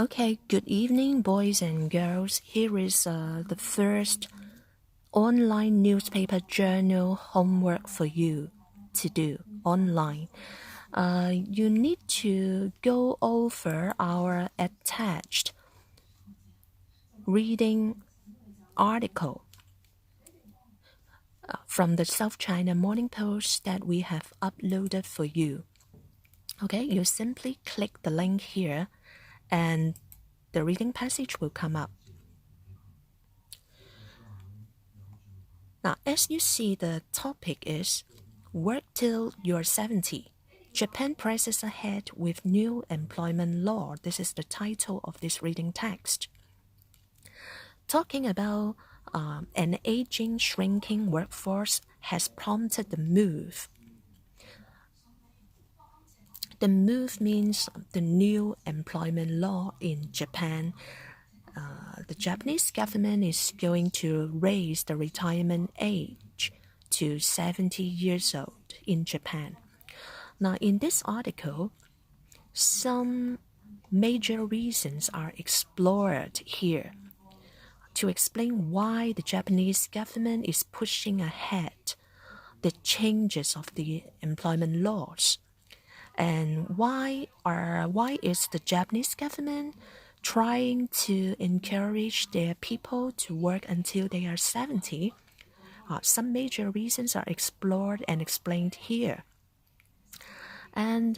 Okay, good evening, boys and girls. Here is the first online newspaper journal homework for you to do online. You need to go over our attached reading article from the South China Morning Post that we have uploaded for you. Okay, you simply click the link here and the reading passage will come up. Now, as you see, the topic is Work Till You're 70. Japan presses ahead with new employment law. This is the title of this reading text. Talking about an aging, shrinking workforce has prompted the move. The move means the new employment law in Japan. The Japanese government is going to raise the retirement age to 70 years old in Japan. Now, in this article, some major reasons are explored here to explain why the Japanese government is pushing ahead the changes of the employment laws. And why is the Japanese government trying to encourage their people to work until they are 70? Some major reasons are explored and explained here. And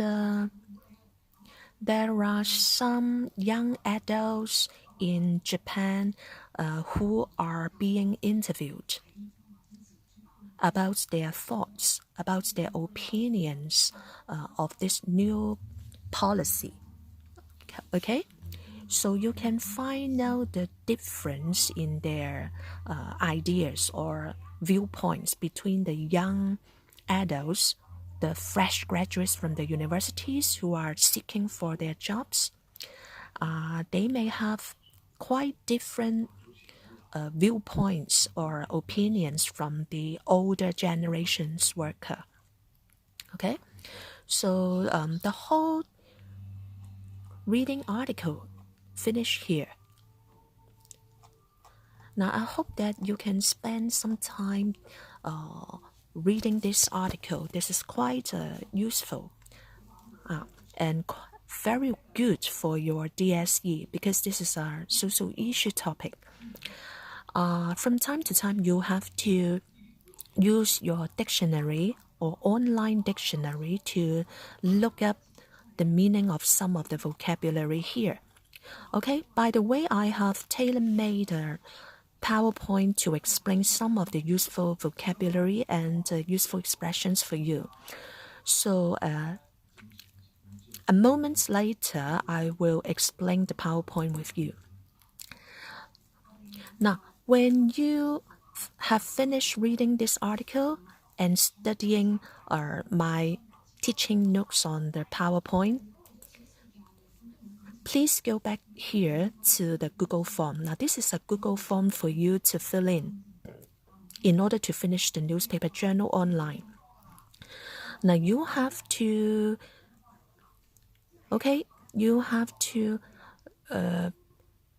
there are some young adults in Japan who are being interviewed about their thoughts, about their opinions of this new policy. Okay? So you can find out the difference in their ideas or viewpoints between the young adults, the fresh graduates from the universities who are seeking for their jobs. They may have quite different viewpoints or opinions from the older generation's worker. Okay? So the whole reading article finish here. Now, I hope that you can spend some time reading this article. This is quite useful and very good for your DSE because this is a social issue topic. From time to time, you have to use your dictionary or online dictionary to look up the meaning of some of the vocabulary here. Okay, by the way, I have tailor-made a PowerPoint to explain some of the useful vocabulary and useful expressions for you. So a moment later, I will explain the PowerPoint with you. Now, when you have finished reading this article and studying my teaching notes on the PowerPoint, please go back here to the Google form. Now, this is a Google form for you to fill in order to finish the newspaper journal online. Now, you have to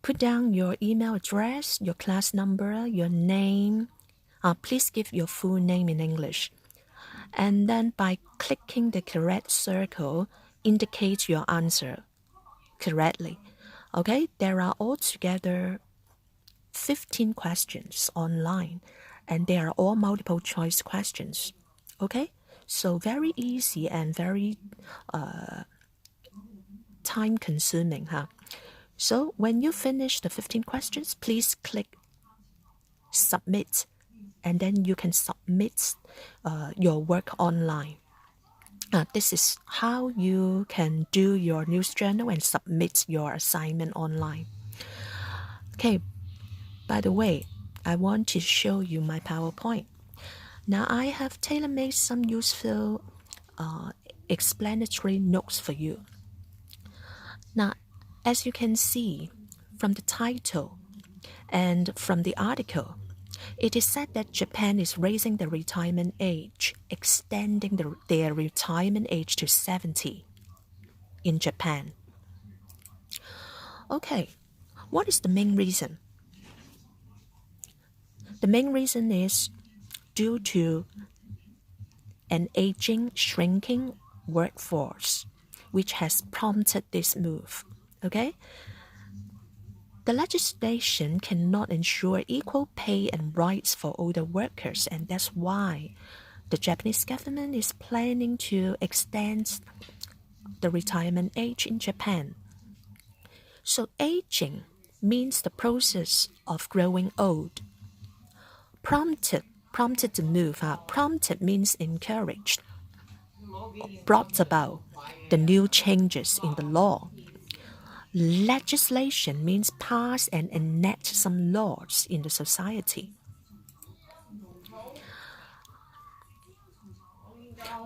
put down your email address, your class number, your name. Please give your full name in English. And then by clicking the correct circle, indicate your answer correctly. Okay, there are altogether 15 questions online, and they are all multiple choice questions. Okay, so very easy and very time consuming, huh? So when you finish the 15 questions, please click submit, and then you can submit your work online. This is how you can do your news journal and submit your assignment online. Okay, by the way, I want to show you my PowerPoint. Now I have tailor-made some useful explanatory notes for you. Now, as you can see from the title and from the article, it is said that Japan is raising the retirement age, extending their retirement age to 70 in Japan. Okay, what is the main reason? The main reason is due to an aging, shrinking workforce, which has prompted this move. Okay? The legislation cannot ensure equal pay and rights for older workers, and that's why the Japanese government is planning to extend the retirement age in Japan. So aging means the process of growing old. Prompted the move. Prompted means encouraged. Brought about the new changes in the law. Legislation means pass and enact some laws in the society.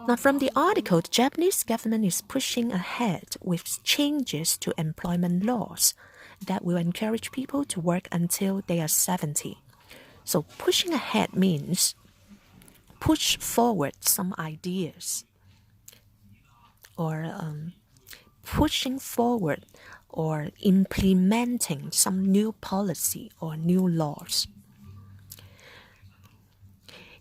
Now, from the article, the Japanese government is pushing ahead with changes to employment laws that will encourage people to work until they are 70. So, pushing ahead means push forward some ideas or pushing forward or implementing some new policy or new laws.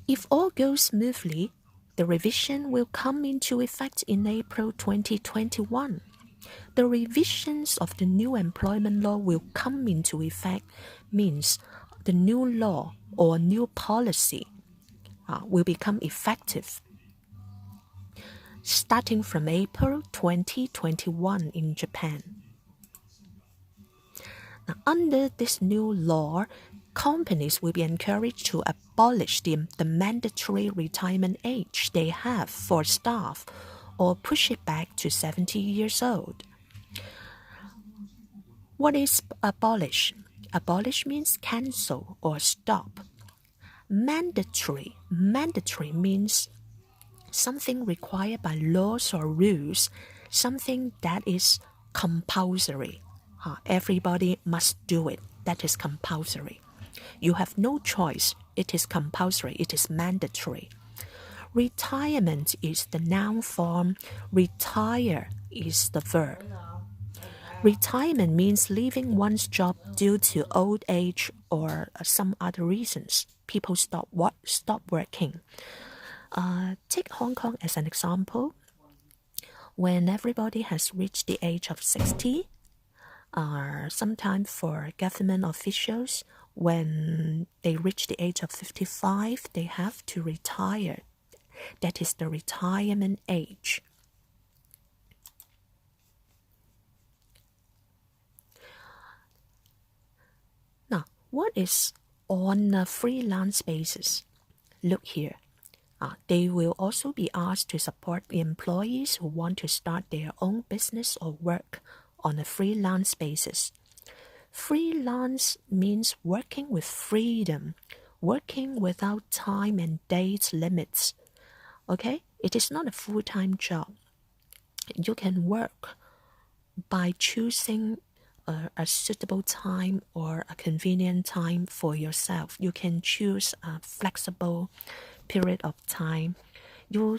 If all goes smoothly, the revision will come into effect in April 2021. The revisions of the new employment law will come into effect means the new law or new policy will become effective starting from April 2021 in Japan. Now, under this new law, companies will be encouraged to abolish the mandatory retirement age they have for staff or push it back to 70 years old. What is abolish? Abolish means cancel or stop. Mandatory means something required by laws or rules, something that is compulsory. Everybody must do it. That is compulsory. You have no choice. It is compulsory. It is mandatory. Retirement is the noun form. Retire is the verb. Retirement means leaving one's job due to old age or some other reasons. People stop working. Take Hong Kong as an example. When everybody has reached the age of 60, sometimes for government officials, when they reach the age of 55, they have to retire. That is the retirement age. Now, what is on a freelance basis? Look here. They will also be asked to support the employees who want to start their own business or work on a freelance basis. Freelance means working with freedom, working without time and date limits. Okay? It is not a full-time job. You can work by choosing a suitable time or a convenient time for yourself. You can choose a flexible period of time. You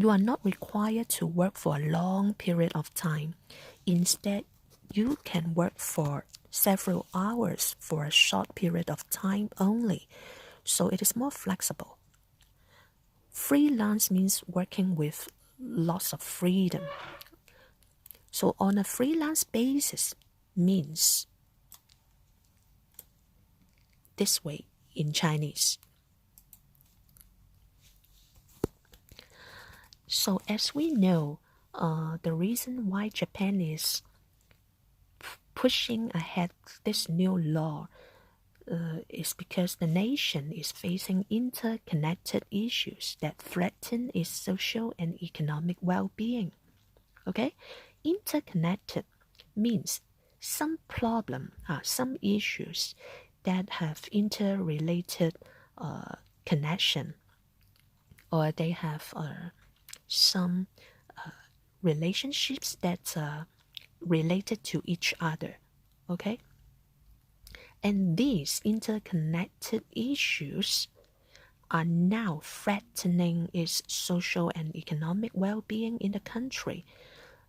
are not required to work for a long period of time. Instead, you can work for several hours for a short period of time only. So it is more flexible. Freelance means working with lots of freedom. So on a freelance basis means this way in Chinese. So as we know, the reason why Japan is pushing ahead this new law is because the nation is facing interconnected issues that threaten its social and economic well-being. Okay? Interconnected means some problem, some issues that have interrelated connection, or they have some relationships that are related to each other. Okay? And these interconnected issues are now threatening its social and economic well-being in the country.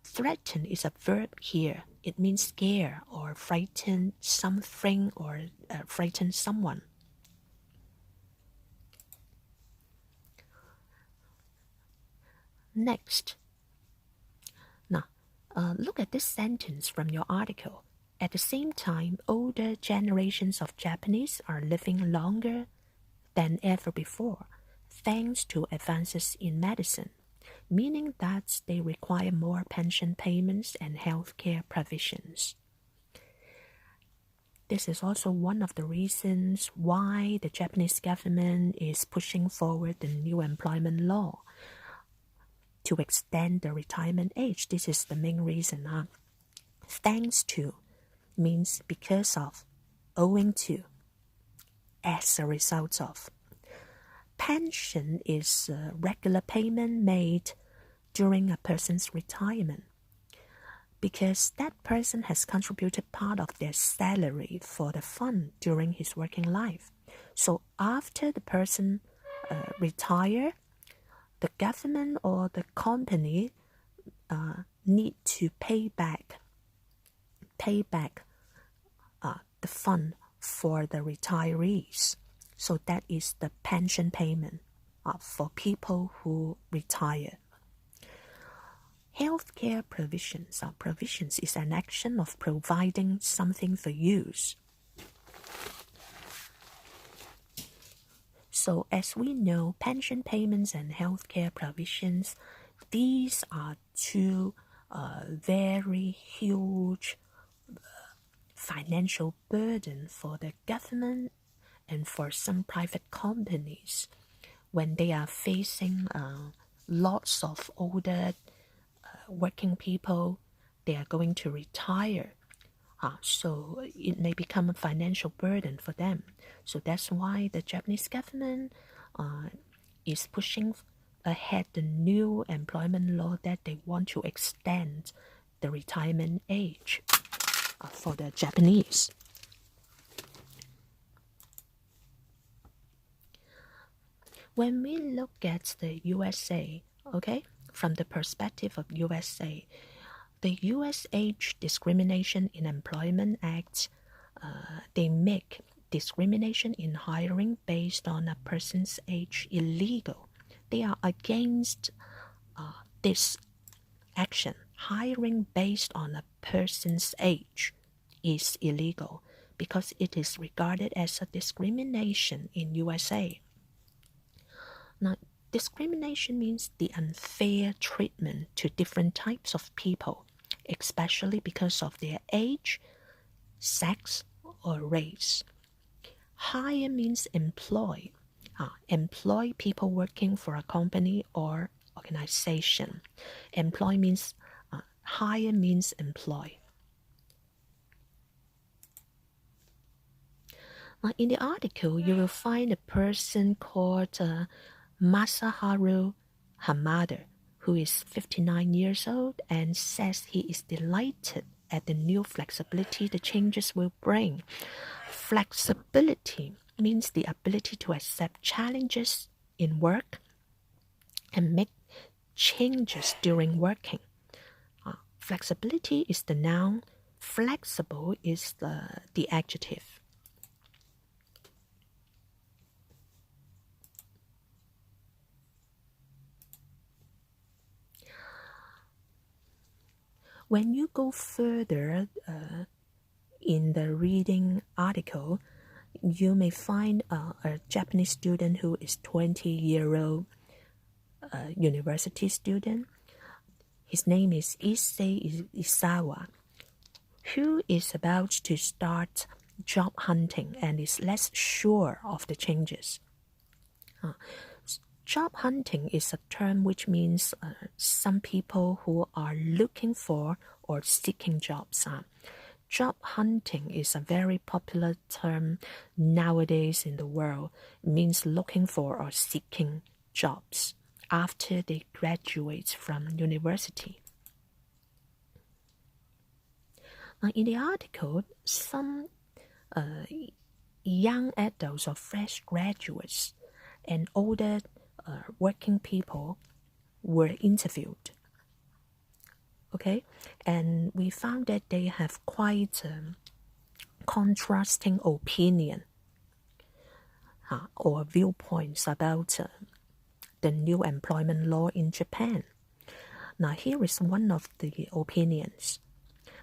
Threaten is a verb here. It means scare or frighten something or frighten someone. Next, now look at this sentence from your article. At the same time, older generations of Japanese are living longer than ever before, thanks to advances in medicine, meaning that they require more pension payments and healthcare provisions. This is also one of the reasons why the Japanese government is pushing forward the new employment law to extend the retirement age. This is the main reason. Thanks to means because of, owing to, as a result of. Pension is a regular payment made during a person's retirement because that person has contributed part of their salary for the fund during his working life. So after the person retire, the government or the company need to pay back the fund for the retirees. So that is the pension payment for people who retire. Healthcare provisions. Provisions is an action of providing something for use. So as we know, pension payments and healthcare provisions, these are two very huge financial burden for the government and for some private companies when they are facing lots of older working people. They are going to retire. So it may become a financial burden for them. So that's why the Japanese government is pushing ahead the new employment law that they want to extend the retirement age for the Japanese. When we look at the USA, okay, from the perspective of USA, the U.S. Age Discrimination in Employment Act, they make discrimination in hiring based on a person's age illegal. They are against this action. Hiring based on a person's age is illegal because it is regarded as a discrimination in USA. Now, discrimination means the unfair treatment to different types of people, especially because of their age, sex, or race. Hire means employ. Employ people working for a company or organization. Employ means hire means employ. In the article, you will find a person called Masaharu Hamada, who is 59 years old and says he is delighted at the new flexibility the changes will bring. Flexibility means the ability to accept challenges in work and make changes during working. Flexibility is the noun, flexible is the adjective. When you go further in the reading article, you may find a Japanese student who is 20-year-old university student. His name is Issei Isawa, who is about to start job hunting and is less sure of the changes. Job hunting is a term which means some people who are looking for or seeking jobs. Job hunting is a very popular term nowadays in the world. It means looking for or seeking jobs after they graduate from university. In the article, some young adults or fresh graduates and older working people were interviewed. Okay, and we found that they have quite contrasting opinion or viewpoints about the new employment law in Japan. Now, here is one of the opinions.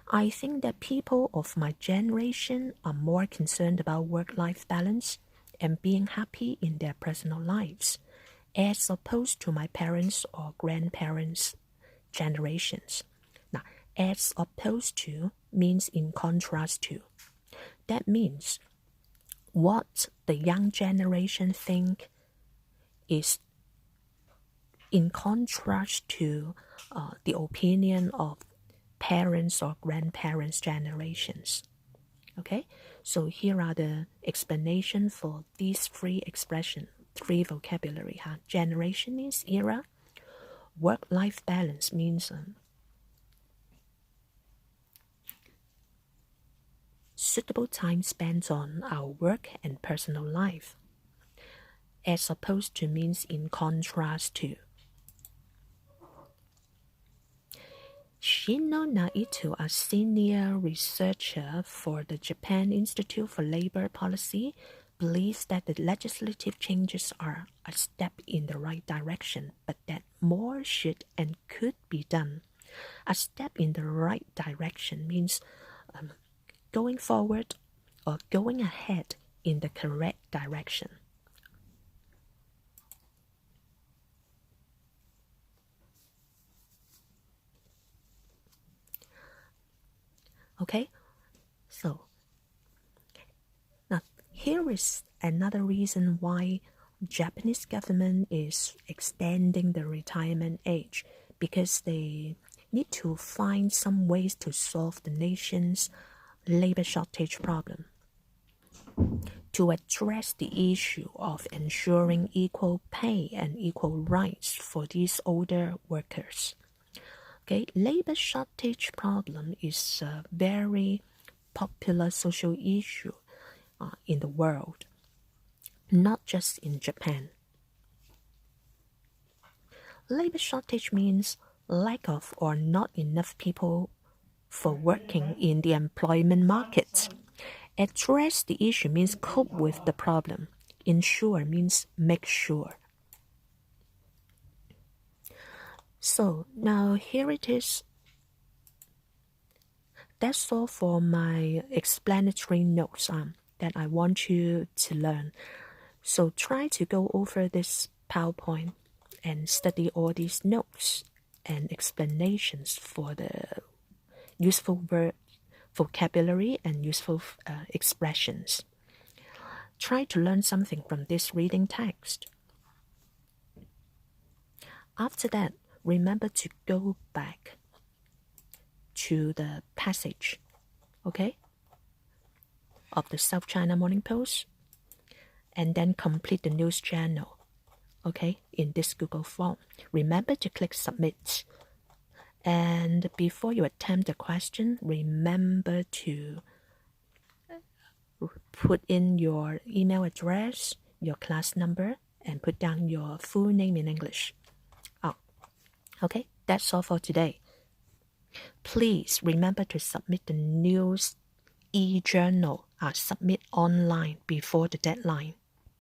I think that people of my generation are more concerned about work-life balance and being happy in their personal lives, as opposed to my parents' or grandparents' generations. Now, as opposed to means in contrast to. That means what the young generation think is in contrast to the opinion of parents or grandparents' generations. Okay, so here are the explanation for these three expressions, three vocabulary. Generation means era. Work-life balance means suitable time spent on our work and personal life, as opposed to means in contrast to. Shino Naito, a senior researcher for the Japan Institute for Labor Policy, believes that the legislative changes are a step in the right direction, but that more should and could be done. A step in the right direction means going forward or going ahead in the correct direction. Okay, so now here is another reason why Japanese government is extending the retirement age, because they need to find some ways to solve the nation's labor shortage problem. To address the issue of ensuring equal pay and equal rights for these older workers. Okay, labor shortage problem is a very popular social issue in the world, not just in Japan. Labor shortage means lack of or not enough people for working in the employment market. Address the issue means cope with the problem. Ensure means make sure. So now here it is. That's all for my explanatory notes that I want you to learn. So try to go over this PowerPoint and study all these notes and explanations for the useful word vocabulary and useful expressions. Try to learn something from this reading text. After that, remember to go back to the passage, okay, of the South China Morning Post, and then complete the news channel, okay, in this Google form. Remember to click submit. And before you attempt the question, remember to put in your email address, your class number, and put down your full name in English. Okay, that's all for today. Please remember to submit the news e-journal, submit online before the deadline.